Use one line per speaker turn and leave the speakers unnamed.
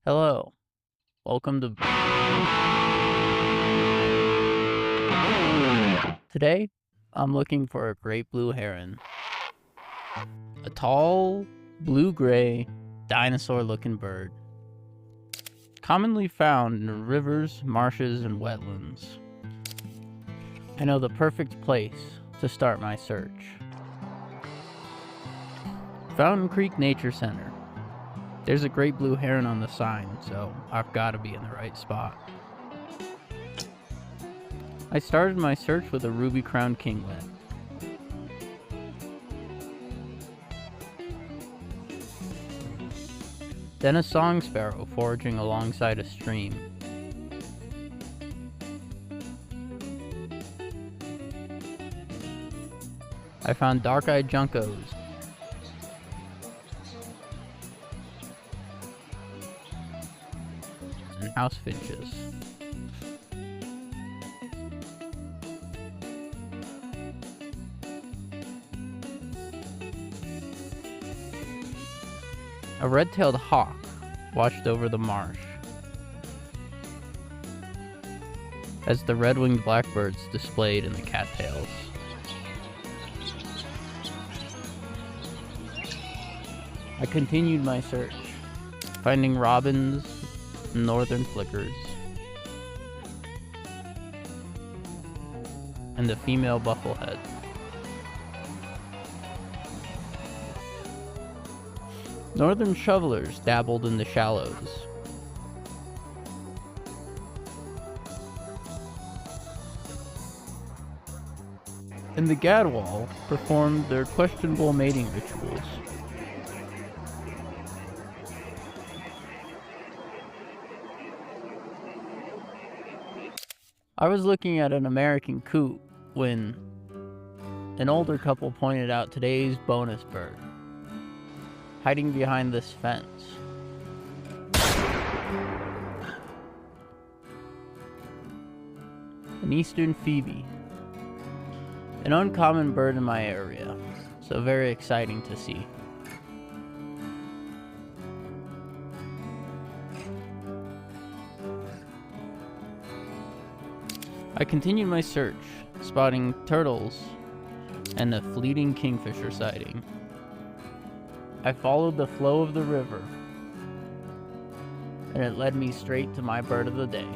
Hello, welcome to. Today, I'm looking for a great blue heron. A tall, blue-gray, dinosaur-looking bird. Commonly found in rivers, marshes, and wetlands. I know the perfect place to start my search. Fountain Creek Nature Center. There's a great blue heron on the sign, so I've got to be in the right spot. I started my search with a ruby-crowned kinglet. Then a song sparrow foraging alongside a stream. I found dark-eyed juncos. And house finches. A red-tailed hawk watched over the marsh as the red-winged blackbirds displayed in the cattails. I continued my search, finding robins and northern flickers, and the female bufflehead. Northern shovelers dabbled in the shallows. And the gadwall performed their questionable mating rituals. I was looking at an American coot when an older couple pointed out today's bonus bird, hiding behind this fence. An eastern phoebe. An uncommon bird in my area, so very exciting to see. I continued my search, spotting turtles and a fleeting kingfisher sighting. I followed the flow of the river, and it led me straight to my bird of the day.